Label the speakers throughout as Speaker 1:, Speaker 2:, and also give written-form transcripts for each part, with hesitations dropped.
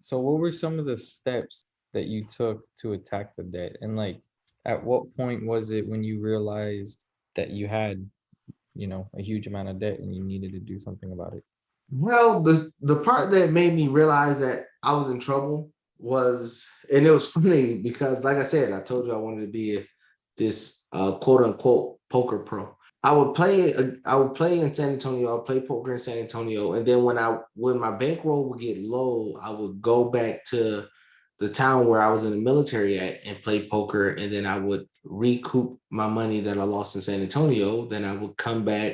Speaker 1: So what were some of the steps that you took to attack the debt? And like at what point was it when you realized that you had, a huge amount of debt and you needed to do something about it?
Speaker 2: Well, the part that made me realize that I was in trouble was, and it was funny because, like I said, I told you I wanted to be this quote unquote poker pro. I would play in San Antonio. I would play poker in San Antonio, and then when my bankroll would get low, I would go back to the town where I was in the military at and play poker, and then I would recoup my money that I lost in San Antonio. Then I would come back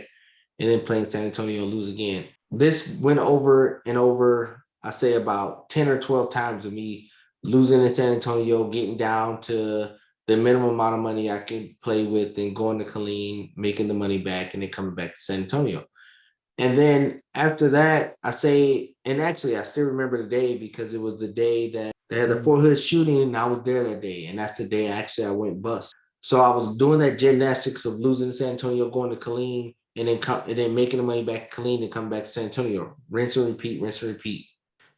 Speaker 2: and then play in San Antonio, lose again. This went over and over, I say about 10 or 12 times of me losing in San Antonio, getting down to the minimum amount of money I can play with and going to Colleen, making the money back, and then coming back to San Antonio. And then after that, I say, and actually I still remember the day because it was the day that they had the Fort Hood shooting, and I was there that day. And that's the day actually I went bust. So I was doing that gymnastics of losing to San Antonio, going to Colleen, and then making the money back to Colleen and coming back to San Antonio. Rinse and repeat, rinse and repeat.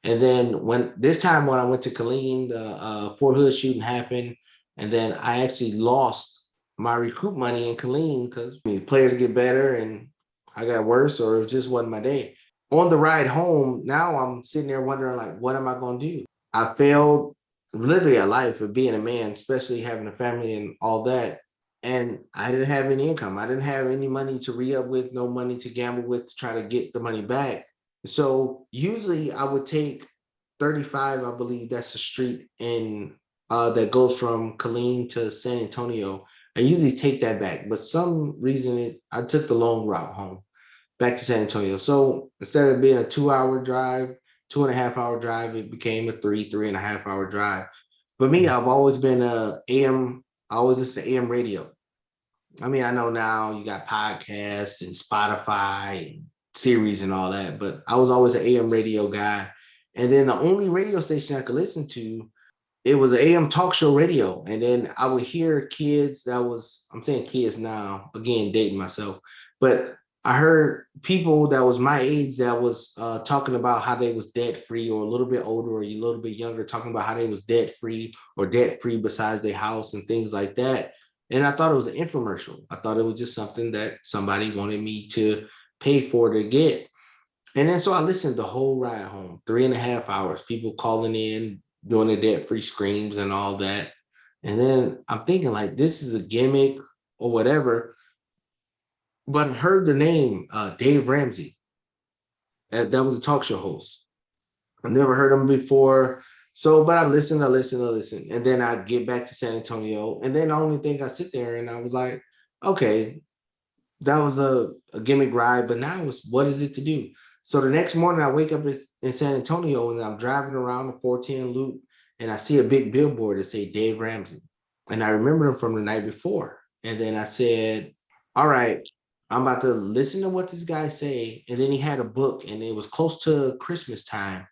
Speaker 2: And then when I went to Colleen, the Fort Hood shooting happened, and then I actually lost my recruit money in Colleen because players get better and I got worse, or it just wasn't my day. On the ride home, now I'm sitting there wondering, like, what am I going to do? I failed literally at life of being a man, especially having a family and all that. And I didn't have any income. I didn't have any money to re-up with, no money to gamble with to try to get the money back. So usually I would take 35, I believe that's the street in that goes from Killeen to San Antonio. I usually take that back, but some reason I took the long route home back to San Antonio. So instead of being a 2 hour drive, 2.5 hour drive, it became a 3.5 hour drive. But me, I've always been a AM, I always listen to AM radio. I mean, I know now you got podcasts and Spotify and series and all that, but I was always an AM radio guy. And then the only radio station I could listen to, it was an AM talk show radio. And then I would hear kids I'm saying kids now, again, dating myself, but I heard people that was my age that was talking about how they was debt free, or a little bit older or a little bit younger, talking about how they was debt free or debt free besides their house and things like that. And I thought it was an infomercial. I thought it was just something that somebody wanted me to pay for to get. And then so I listened the whole ride home, 3.5 hours, people calling in, doing the debt free screams and all that. And then I'm thinking, like, this is a gimmick or whatever. But I heard the name Dave Ramsey. That was a talk show host. I never heard him before. So, but I listened, I listened. And then I get back to San Antonio. And then the only thing I sit there and I was like, okay, that was a gimmick ride, but now it's what is it to do? So the next morning I wake up in San Antonio and I'm driving around the 410 loop and I see a big billboard that say Dave Ramsey. And I remember him from the night before. And then I said, all right, I'm about to listen to what this guy say. And then he had a book and it was close to Christmas time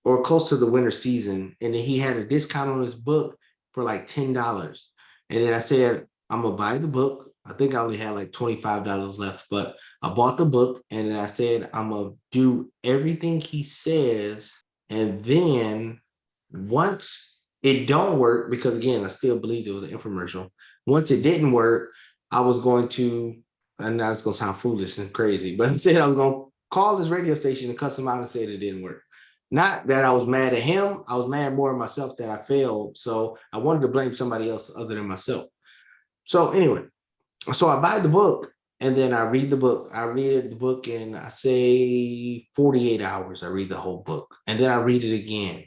Speaker 2: or close to the winter season. And then he had a discount on his book for like $10. And then I said, I'm gonna buy the book. I think I only had like $25 left, but I bought the book and then I said, I'm gonna do everything he says. And then once it don't work, because again, I still believe it was an infomercial. Once it didn't work, I was going to, and now it's gonna sound foolish and crazy, but I said I was gonna call this radio station and cuss them out and say that it didn't work. Not that I was mad at him, I was mad more at myself that I failed. So I wanted to blame somebody else other than myself. So anyway, so I buy the book and then I read the book. I read the book in, I say 48 hours. I read the whole book and then I read it again.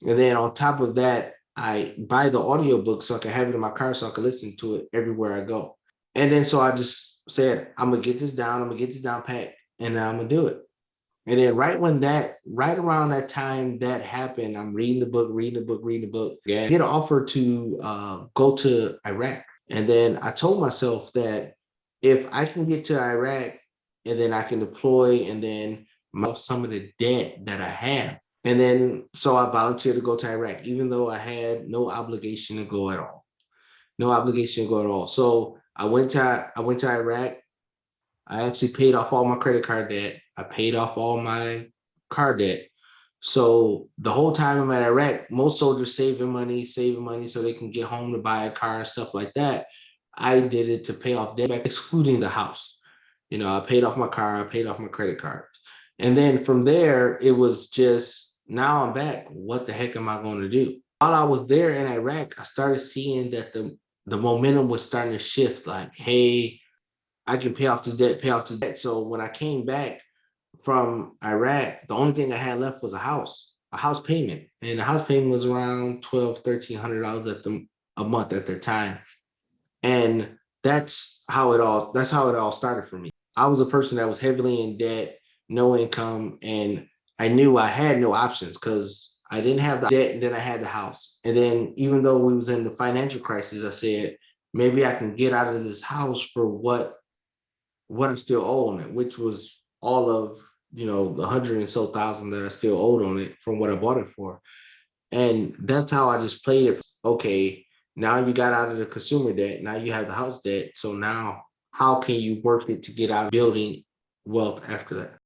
Speaker 2: And then on top of that, I buy the audiobook so I can have it in my car so I can listen to it everywhere I go. And then so I just said, I'm gonna get this down, I'm gonna get this down pat, and then I'm gonna do it. And then right around that time that happened, I'm reading the book, reading the book, reading the book. Yeah. I get an offer to go to Iraq. And then I told myself that if I can get to Iraq and then I can deploy and then some of the debt that I have. And then so I volunteered to go to Iraq, even though I had no obligation to go at all. No obligation to go at all. So I went to Iraq. I actually paid off all my credit card debt. I paid off all my car debt. So the whole time I'm at Iraq, most soldiers saving money so they can get home to buy a car and stuff like that. I did it to pay off debt, excluding the house. You know, I paid off my car, I paid off my credit cards. And then from there, it was just now I'm back. What the heck am I going to do? While I was there in Iraq, I started seeing that the momentum was starting to shift. Like, hey, I can pay off this debt, pay off this debt. So when I came back from Iraq, the only thing I had left was a house payment. And the house payment was around $1,200, $1,300 a month at the time. And that's how it all started for me. I was a person that was heavily in debt, no income, and I knew I had no options because I didn't have the debt and then I had the house. And then even though we was in the financial crisis, I said, maybe I can get out of this house for what I still owe on it, which was all of the hundred and so thousand that I still owed on it from what I bought it for. And that's how I just played it. Okay, now you got out of the consumer debt. Now you have the house debt. So now how can you work it to get out of building wealth after that?